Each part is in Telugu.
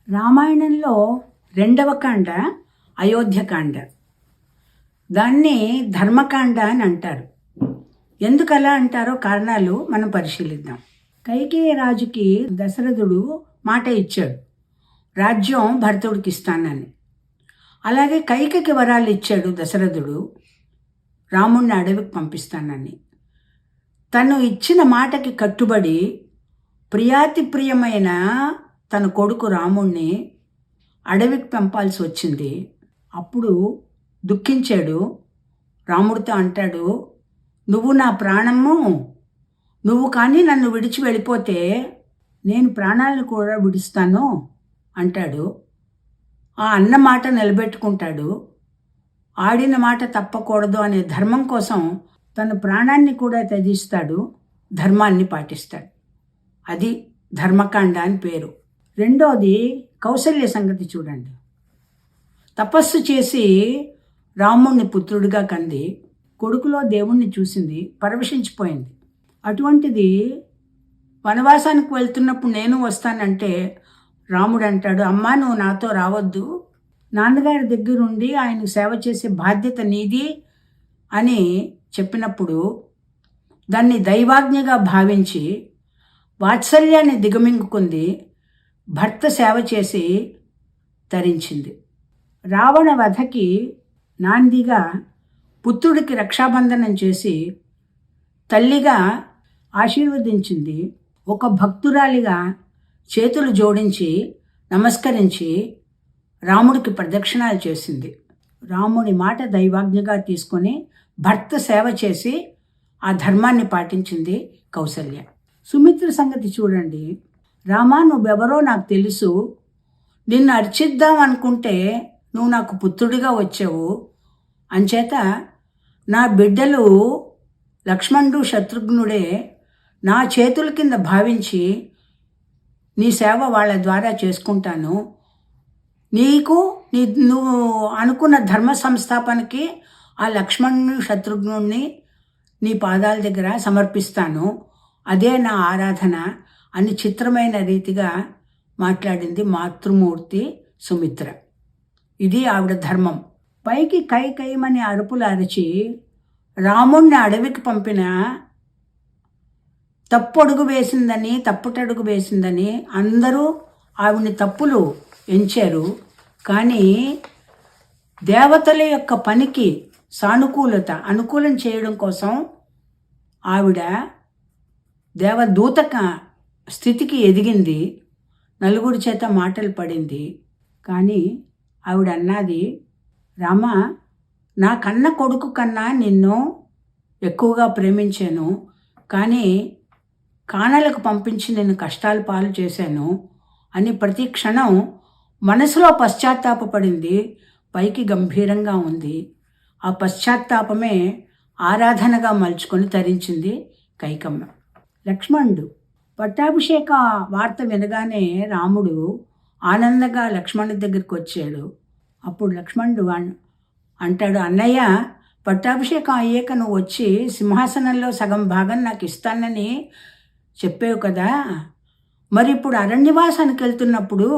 రామాయణంలో రెండవ కాండ అయోధ్యకాండ. దాన్ని ధర్మకాండ అని అంటారు. ఎందుకు అలా అంటారో కారణాలు మనం పరిశీలిద్దాం. కైకేయి రాజుకి దశరథుడు మాట ఇచ్చాడు, రాజ్యం భరతుడికి ఇస్తానని. అలాగే కైకకి వరాలు ఇచ్చాడు దశరథుడు, రాముణ్ణి అడవికి పంపిస్తానని. తను ఇచ్చిన మాటకి కట్టుబడి ప్రియాతి ప్రియమైన తన కొడుకు రాముణ్ణి అడవికి పంపాల్సి వచ్చింది. అప్పుడు దుఃఖించాడు. రాముడితో అంటాడు, నువ్వు నా ప్రాణము, నువ్వు కానీ నన్ను విడిచి వెళ్ళిపోతే నేను ప్రాణాలను కూడా విడుస్తాను అంటాడు. ఆ అన్న మాట నిలబెట్టుకుంటాడు. ఆడిన మాట తప్పకూడదు అనే ధర్మం కోసం తన ప్రాణాన్ని కూడా త్యజిస్తాడు, ధర్మాన్ని పాటిస్తాడు. అది ధర్మకాండ అని పేరు. రెండోది కౌసల్య సంగతి చూడండి. తపస్సు చేసి రాముణ్ణి పుత్రుడిగా కంది, కొడుకులో దేవుణ్ణి చూసింది, పరవశించిపోయింది. అటువంటిది వనవాసానికి వెళ్తున్నప్పుడు నేను వస్తానంటే రాముడు అంటాడు, అమ్మా నువ్వు నాతో రావద్దు, నాన్నగారి దగ్గరుండి ఆయన సేవ చేసే బాధ్యత నీది అని చెప్పినప్పుడు దాన్ని దైవాజ్ఞగా భావించి వాత్సల్యాన్ని దిగమింగుకుంది, భర్త సేవ చేసి తరించింది. రావణ వధకి నాందిగా పుత్రుడికి రక్షాబంధనం చేసి తల్లిగా ఆశీర్వదించింది. ఒక భక్తురాలిగా చేతులు జోడించి నమస్కరించి రాముడికి ప్రదక్షిణాలు చేసింది. రాముడి మాట దైవాజ్ఞగా తీసుకొని భర్త సేవ చేసి ఆ ధర్మాన్ని పాటించింది కౌసల్య. సుమిత్ర సంగతి చూడండి. రామా నువ్వెవరో నాకు తెలుసు, నిన్ను అర్చిద్దాం అనుకుంటే నువ్వు నాకు పుత్రుడిగా వచ్చావు, అంచేత నా బిడ్డలు లక్ష్మణుడు శత్రుఘ్నుడే నా చేతుల కింద భావించి నీ సేవ వాళ్ళ ద్వారా చేసుకుంటాను. నీకు నువ్వు అనుకున్న ధర్మ సంస్థాపనకి ఆ లక్ష్మణుని శత్రుఘ్నుడిని నీ పాదాల దగ్గర సమర్పిస్తాను, అదే నా ఆరాధన అని చిత్రమైన రీతిగా మాట్లాడింది మాతృమూర్తి సుమిత్ర. ఇది ఆవిడ ధర్మం. పైకి కైకైమని అరుపులు అరిచి రాముణ్ణి అడవికి పంపిన తప్పడుగు వేసిందని అందరూ ఆవిడ్ని తప్పులు ఎంచారు. కానీ దేవతల యొక్క పనికి అనుకూలం చేయడం కోసం ఆవిడ దేవదూత స్థితికి ఎదిగింది, నలుగురి చేత మాటలు పడింది. కానీ ఆవిడ అన్నది, రామ నా కన్న కొడుకు కన్నా నిన్ను ఎక్కువగా ప్రేమించాను, కానీ కాణలకు పంపించి నేను కష్టాలు పాలు చేశాను అని ప్రతి క్షణం మనసులో పశ్చాత్తాపపడింది. పైకి గంభీరంగా ఉంది. ఆ పశ్చాత్తాపమే ఆరాధనగా మలుచుకొని తరించింది కైకమ్మ. లక్ష్మణుడు పట్టాభిషేక వార్త వినగానే రాముడు ఆనందంగా లక్ష్మణుడి దగ్గరికి వచ్చాడు. అప్పుడు లక్ష్మణుడు అంటాడు, అన్నయ్య పట్టాభిషేకం అయ్యాక నువ్వు వచ్చి సింహాసనంలో సగం భాగం నాకు ఇస్తానని చెప్పావు కదా, మరి ఇప్పుడు అరణ్యవాసానికి వెళ్తున్నప్పుడు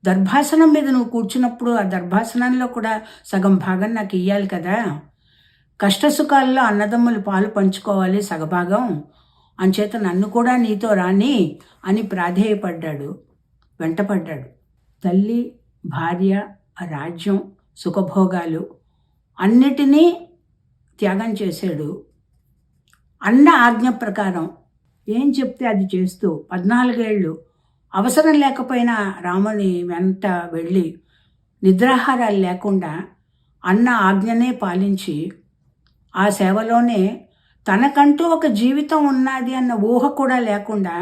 దర్భాసనం మీద నువ్వు కూర్చున్నప్పుడు ఆ దర్భాసనంలో కూడా సగం భాగం నాకు ఇయ్యాలి కదా, కష్టసుఖాల్లో అన్నదమ్ములు పాలు పంచుకోవాలి సగభాగం, అంచేత నన్ను కూడా నీతో రాని అని ప్రాధేయపడ్డాడు, వెంటపడ్డాడు. తల్లి, భార్య, రాజ్యం, సుఖభోగాలు అన్నిటినీ త్యాగం చేశాడు. అన్న ఆజ్ఞ ప్రకారం ఏం చెప్తే అది చేస్తూ 14 ఏళ్ళు అవసరం లేకపోయినా రాముని వెంట వెళ్ళి నిద్రాహారాలు లేకుండా అన్న ఆజ్ఞనే పాలించి ఆ సేవలోనే తనకంటూ ఒక జీవితం ఉన్నది అన్న ఊహ కూడా లేకుండా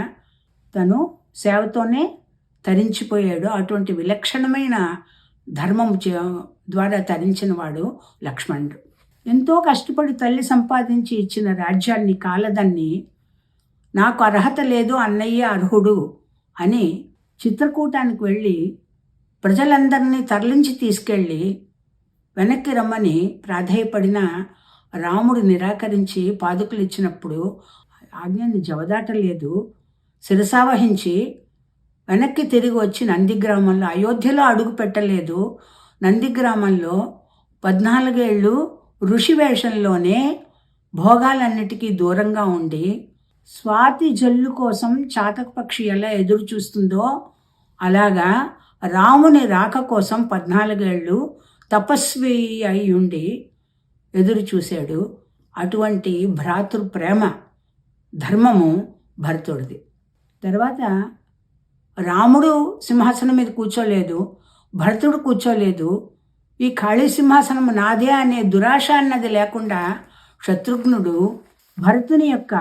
తను సేవతోనే తరించిపోయాడు. అటువంటి విలక్షణమైన ధర్మం ద్వారా తరించిన వాడు లక్ష్మణుడు. ఎంతో కష్టపడి తల్లి సంపాదించి ఇచ్చిన రాజ్యాన్ని కాలదన్ని నాకు అర్హత లేదు, అన్నయ్య అర్హుడు అని చిత్రకూటానికి వెళ్ళి ప్రజలందరినీ తరలించి తీసుకెళ్ళి వెనక్కి రమ్మని ప్రాధేయపడిన రాముడు నిరాకరించి పాదుకులు ఇచ్చినప్పుడు ఆజ్ఞని జవదాటలేదు, శిరసావహించి వెనక్కి తిరిగి వచ్చి నందిగ్రామంలో, అయోధ్యలో అడుగు పెట్టలేదు, నందిగ్రామంలో 14 ఏళ్ళు ఋషి వేషంలోనే భోగాలన్నిటికీ దూరంగా ఉండి, స్వాతి జల్లు కోసం చాతక పక్షి ఎలా ఎదురు చూస్తుందో అలాగా రాముని రాక కోసం 14 ఏళ్ళు తపస్వి అయి ఉండి ఎదురు చూశాడు. అటువంటి భ్రాతృ ప్రేమ ధర్మము భరతుడిది. తర్వాత రాముడు సింహాసనం మీద కూర్చోలేదు, భరతుడు కూర్చోలేదు. ఈ ఖాళీ సింహాసనం నాదే అనే దురాశ అన్నది లేకుండా శత్రుఘ్నుడు భరతుని యొక్క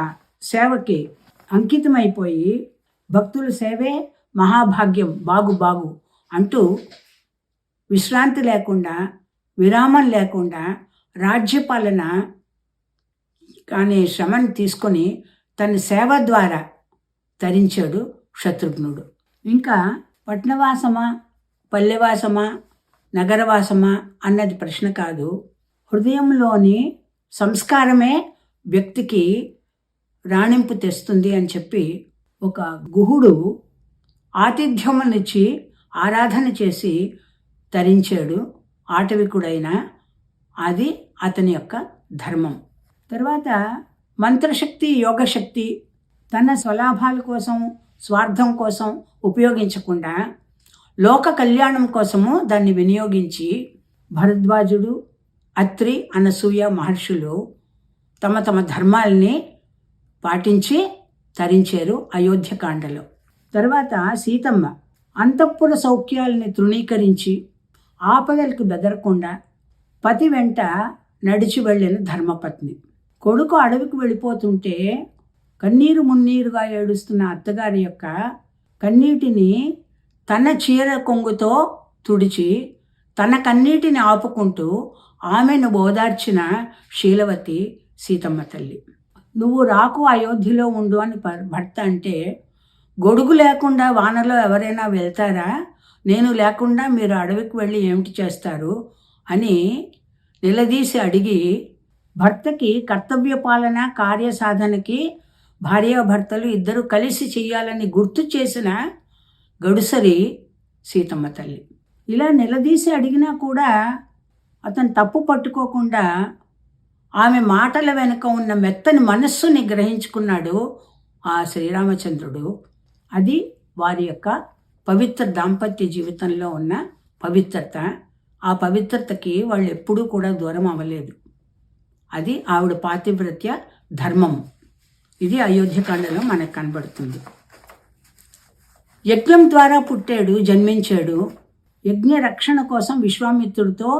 సేవకి అంకితమైపోయి, భక్తుల సేవే మహాభాగ్యం, బాగు బాగు అంటూ విశ్రాంతి లేకుండా, విరామం లేకుండా రాజ్యపాలన అనే శ్రమను తీసుకొని తన సేవ ద్వారా తరించాడు శత్రుఘ్నుడు. ఇంకా పట్నవాసమా, పల్లెవాసమా, నగరవాసమా అన్నది ప్రశ్న కాదు. హృదయంలోని సంస్కారమే వ్యక్తికి రాణింపు తెస్తుంది అని చెప్పి ఒక గుహుడు ఆతిథ్యమునిచ్చి ఆరాధన చేసి తరించాడు ఆటవికుడైన. అది అతని యొక్క ధర్మం. తర్వాత మంత్రశక్తి, యోగశక్తి తన స్వలాభాల కోసం, స్వార్థం కోసం ఉపయోగించకుండా లోక కళ్యాణం కోసము దాన్ని వినియోగించి భరద్వాజుడు, అత్రి, అనసూయ మహర్షులు తమ తమ ధర్మాల్ని పాటించి తరించారు అయోధ్యకాండలో. తర్వాత సీతమ్మ అంతఃపుర సౌఖ్యాలని తృణీకరించి ఆపదలకు బెదరకుండా పతి వెంట నడిచి వెళ్ళిన ధర్మపత్ని. కొడుకు అడవికి వెళ్ళిపోతుంటే కన్నీరు మున్నీరుగా ఏడుస్తున్న అత్తగారి యొక్క కన్నీటిని తన చీర కొంగుతో తుడిచి తన కన్నీటిని ఆపుకుంటూ ఆమెను ఓదార్చిన శీలవతి సీతమ్మ తల్లి. నువ్వు రాకు, అయోధ్యలో ఉండు అని భర్త అంటే, గొడుగు లేకుండా వానలో ఎవరైనా వెళ్తారా? నేను లేకుండా మీరు అడవికి వెళ్ళి ఏమిటి చేస్తారు అని నిలదీసి అడిగి, భర్తకి కర్తవ్య పాలన, కార్యసాధనకి భార్యాభర్తలు ఇద్దరు కలిసి చెయ్యాలని గుర్తు చేసిన గడుసరి సీతమ్మ తల్లి. ఇలా నిలదీసి అడిగినా కూడా అతను తప్పు పట్టుకోకుండా ఆమె మాటల వెనుక ఉన్న మెత్తని మనస్సుని గ్రహించుకున్నాడు ఆ శ్రీరామచంద్రుడు. అది వారి యొక్క పవిత్ర దాంపత్య జీవితంలో ఉన్న పవిత్రత. ఆ పవిత్రతకి వాళ్ళు ఎప్పుడూ కూడా దూరం అవ్వలేదు. అది ఆవిడ పాతివ్రత్య ధర్మం. ఇది అయోధ్యకాండలో మనకు కనబడుతుంది. యజ్ఞం ద్వారా పుట్టాడు, జన్మించాడు. యజ్ఞ రక్షణ కోసం విశ్వామిత్రుడితో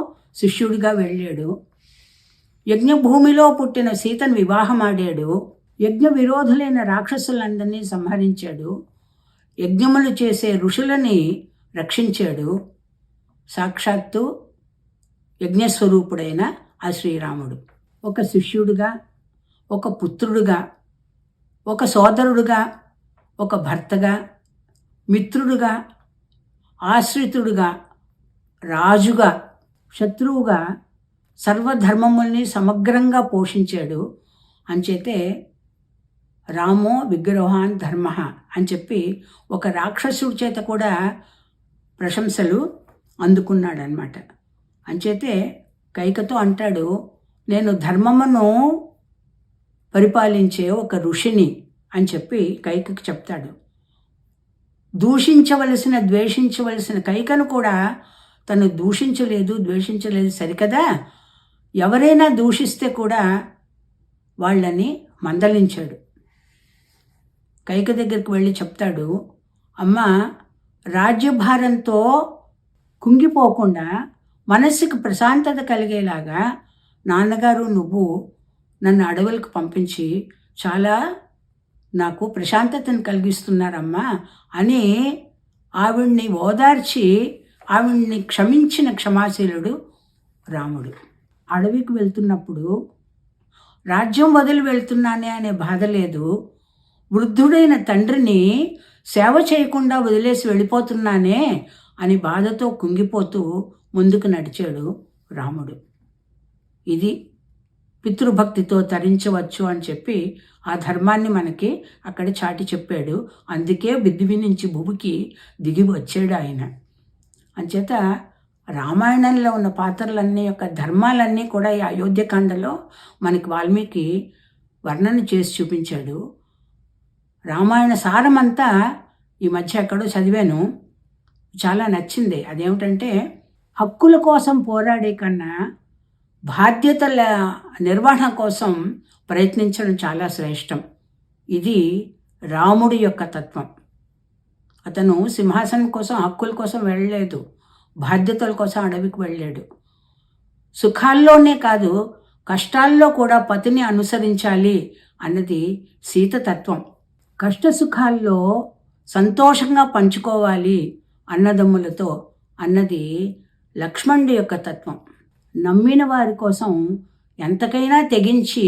శిష్యుడిగా వెళ్ళాడు. యజ్ఞభూమిలో పుట్టిన సీతను వివాహమాడాడు. యజ్ఞ విరోధులైన రాక్షసులందరినీ సంహరించాడు. యజ్ఞములు చేసే ఋషులని రక్షించాడు. సాక్షాత్తు యజ్ఞస్వరూపుడైన ఆ శ్రీరాముడు ఒక శిష్యుడిగా, ఒక పుత్రుడుగా, ఒక సోదరుడుగా, ఒక భర్తగా, మిత్రుడుగా, ఆశ్రితుడుగా, రాజుగా, శత్రువుగా సర్వధర్మముల్ని సమగ్రంగా పోషించాడు. అంచేతే రామో విగ్రహాన్ ధర్మ అని చెప్పి ఒక రాక్షసుడి చేత కూడా ప్రశంసలు అందుకున్నాడనమాట. అంచేతే కైకతో అంటాడు, నేను ధర్మమును పరిపాలించే ఒక ఋషిని అని చెప్పి కైకకు చెప్తాడు. దూషించవలసిన, ద్వేషించవలసిన కైకను కూడా తను దూషించలేదు, ద్వేషించలేదు సరికదా, ఎవరైనా దూషిస్తే కూడా వాళ్ళని మందలించాడు. కైక దగ్గరికి వెళ్ళి చెప్తాడు, అమ్మ, రాజ్యభారంతో కుంగిపోకుండా మనస్సుకు ప్రశాంతత కలిగేలాగా నాన్నగారు నువ్వు నన్ను అడవులకు పంపించి చాలా నాకు ప్రశాంతతను కలిగిస్తున్నారమ్మా అని ఆవిడ్ని ఓదార్చి ఆవిడ్ని క్షమించిన క్షమాశీలుడు రాముడు. అడవికి వెళ్తున్నప్పుడు రాజ్యం వదిలి వెళ్తున్నానే అనే బాధ లేదు. వృద్ధుడైన తండ్రిని సేవ చేయకుండా వదిలేసి వెళ్ళిపోతున్నానే అని బాధతో కుంగిపోతూ ముందుకు నడిచాడు రాముడు. ఇది పితృభక్తితో తరించవచ్చు అని చెప్పి ఆ ధర్మాన్ని మనకి అక్కడ చాటి చెప్పాడు. అందుకే బిద్దువి నుంచి భూమికి దిగి వచ్చాడు ఆయన. అంచేత రామాయణంలో ఉన్న పాత్రలన్నీ యొక్క ధర్మాలన్నీ కూడా ఈ అయోధ్యకాండలో మనకి వాల్మీకి వర్ణన చేసి చూపించాడు. రామాయణ సారమంతా ఈ మధ్య ఎక్కడో చదివాను, చాలా నచ్చింది. అదేమిటంటే, హక్కుల కోసం పోరాడే కన్నా బాధ్యతల నిర్వహణ కోసం ప్రయత్నించడం చాలా శ్రేష్టం. ఇది రాముడి యొక్క తత్వం. అతను సింహాసనం కోసం, హక్కుల కోసం వెళ్ళలేదు, బాధ్యతల కోసం అడవికి వెళ్ళాడు. సుఖాల్లోనే కాదు, కష్టాల్లో కూడా పతిని అనుసరించాలి అన్నది సీత తత్వం. కష్ట సుఖాల్లో సంతోషంగా పంచుకోవాలి అన్నదమ్ములతో అన్నది లక్ష్మణుడి యొక్క తత్వం. నమ్మిన వారి కోసం ఎంతకైనా తెగించి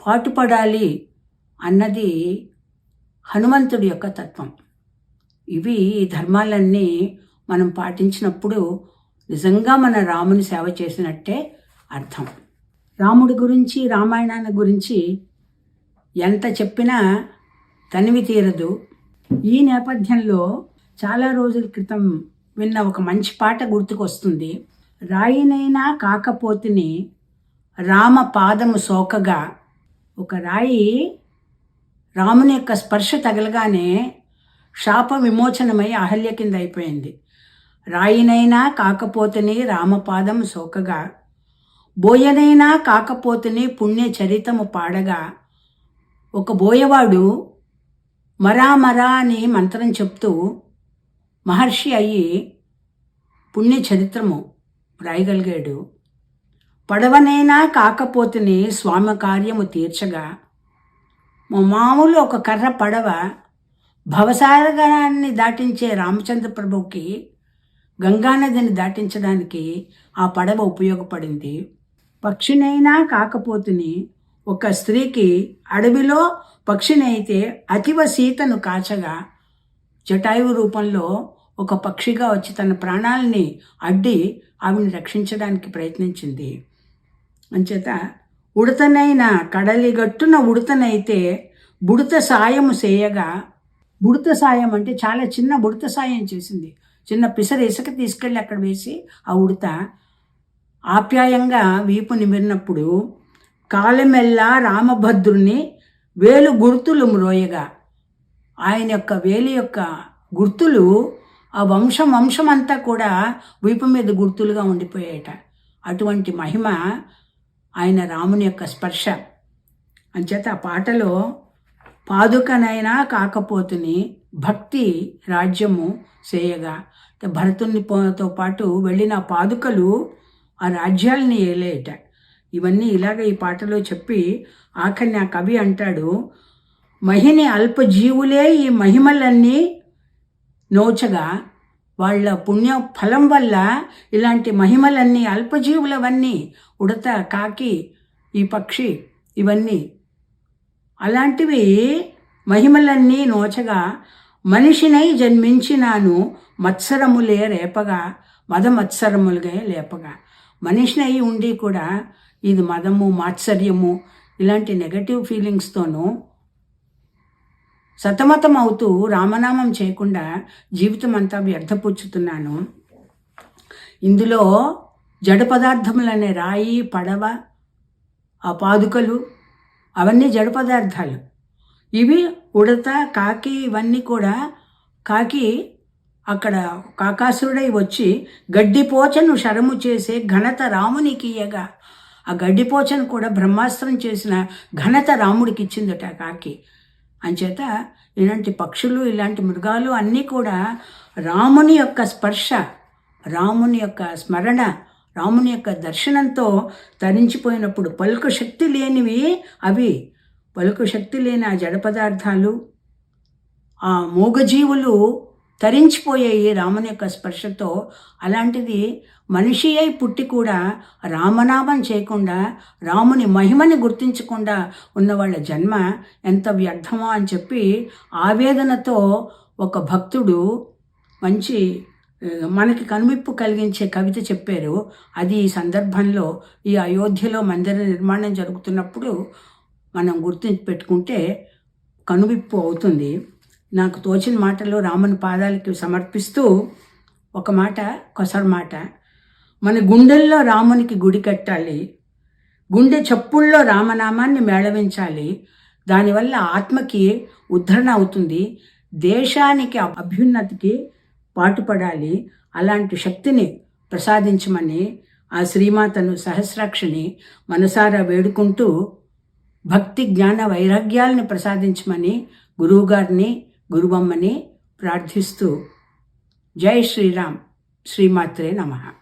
పాటుపడాలి అన్నది హనుమంతుడి యొక్క తత్వం. ఇవి ఈ ధర్మాలన్నీ మనం పాటించినప్పుడు నిజంగా మన రాముని సేవ చేసినట్టే అర్థం. రాముడి గురించి, రామాయణాన్ని గురించి ఎంత చెప్పినా తనివి తీరదు. ఈ నేపథ్యంలో చాలా రోజుల క్రితం విన్న ఒక మంచి పాట గుర్తుకొస్తుంది. రాయినైనా కాకపోతిని రామ పాదము సోకగా. ఒక రాయి రాముని యొక్క స్పర్శ తగలగానే శాప విమోచనమై అహల్య కింద అయిపోయింది. రాయినైనా కాకపోతిని రామపాదం సోకగా, బోయనైనా కాకపోతిని పుణ్య చరితము పాడగా. ఒక బోయవాడు మరా మరా అని మంత్రం చెప్తూ మహర్షి అయ్యి పుణ్య చరిత్రము రాయగలిగాడు. పడవనైనా కాకపోతిని స్వామి కార్యము తీర్చగా. మామూలు ఒక కర్ర పడవ భవసాగరాన్ని దాటించే రామచంద్ర ప్రభుకి గంగానదిని దాటించడానికి ఆ పడవ ఉపయోగపడింది. పక్షినైనా కాకపోతిని ఒక స్త్రీకి అడవిలో పక్షినైతే అతివ సీతను కాచగా. జటాయువు రూపంలో ఒక పక్షిగా వచ్చి తన ప్రాణాలని అడ్డి ఆవిని రక్షించడానికి ప్రయత్నించింది. అంచేత ఉడతనైనా కడలిగట్టున ఉడతనైతే బుడత సాయము చేయగా. బుడత సాయం అంటే చాలా చిన్న బుడత సాయం చేసింది. చిన్న పిసర ఇసుక తీసుకెళ్ళి అక్కడ వేసి ఆ ఉడత ఆప్యాయంగా వీపు నిమిరినప్పుడు కాలమెల్లా రామభద్రుని వేలు గుర్తులు మ్రోయగా. ఆయన యొక్క వేలి యొక్క గుర్తులు ఆ వంశమంతా కూడా వీపు మీద గుర్తులుగా ఉండిపోయాయట. అటువంటి మహిమ ఆయన రాముని యొక్క స్పర్శ. అంచేత ఆ పాటలో పాదుకనైనా కాకపోతుని భక్తి రాజ్యము చేయగా. భరతునితో పాటు వెళ్ళిన పాదుకలు ఆ రాజ్యాలని ఏలేయట. ఇవన్నీ ఇలాగ ఈ పాటలో చెప్పి ఆఖరిని ఆ కవి అంటాడు, మహిని అల్పజీవులే ఈ మహిమలన్నీ నోచగా. వాళ్ళ పుణ్య ఫలం వల్ల ఇలాంటి మహిమలన్నీ అల్పజీవులవన్నీ, ఉడత, కాకి, ఈ పక్షి, ఇవన్నీ అలాంటివి మహిమలన్నీ నోచగా. మనిషినై జన్మించినాను మత్సరములే రేపగా, మదమత్సరములుగా లేపగా. మనిషినై ఉండి కూడా ఇది మదము, మాత్సర్యము ఇలాంటి నెగటివ్ ఫీలింగ్స్తోనూ సతమతం అవుతూ రామనామం చేయకుండా జీవితం అంతా వ్యర్థపుచ్చుతున్నాను. ఇందులో జడ పదార్థములనే రాయి, పడవ, ఆ పాదుకలు అవన్నీ జడ పదార్థాలు. ఇవి ఉడత, కాకి, ఇవన్నీ కూడా. కాకి అక్కడ కాకాసురుడై వచ్చి గడ్డిపోచను శరము చేసే ఘనత రామునికి ఇయ్యగా. ఆ గడ్డిపోచను కూడా బ్రహ్మాస్త్రం చేసిన ఘనత రాముడికి ఇచ్చిందట కాకి. అంచేత ఇలాంటి పక్షులు, ఇలాంటి మృగాలు అన్నీ కూడా రాముని యొక్క స్పర్శ, రాముని యొక్క స్మరణ, రాముని యొక్క దర్శనంతో తరించిపోయినప్పుడు పలుకు శక్తి లేనివి అవి. పలుకు శక్తి లేని ఆ జడ పదార్థాలు, ఆ మూగజీవులు తరించిపోయాయి రాముని యొక్క స్పర్శతో. అలాంటిది మనిషి అయి పుట్టి కూడా రామనామం చేయకుండా, రాముని మహిమని గుర్తించకుండా ఉన్న వాళ్ళ జన్మ ఎంత వ్యర్థమో అని చెప్పి ఆవేదనతో ఒక భక్తుడు మంచి మనకి కనువిప్పు కలిగించే కవిత చెప్పారు. అది ఈ సందర్భంలో ఈ అయోధ్యలో మందిర నిర్మాణం జరుగుతున్నప్పుడు మనం గుర్తు పెట్టుకుంటే కనువిప్పు అవుతుంది. నాకు తోచిన మాటలు రాముని పాదాలకి సమర్పిస్తూ ఒక మాట, కొసరు మాట. మన గుండెల్లో రామునికి గుడి కట్టాలి, గుండె చప్పుల్లో రామనామాన్ని మేళవించాలి. దానివల్ల ఆత్మకి ఉద్ధరణ అవుతుంది, దేశానికి అభ్యున్నతికి పాటుపడాలి. అలాంటి శక్తిని ప్రసాదించమని ఆ శ్రీమాతను సహస్రాక్షిని మనసారా వేడుకుంటూ భక్తి జ్ఞాన వైరాగ్యాలను ప్రసాదించమని గురువుగారిని గురువమ్మని ప్రార్థిస్తూ జై శ్రీరామ్. శ్రీమాత్రే నమః.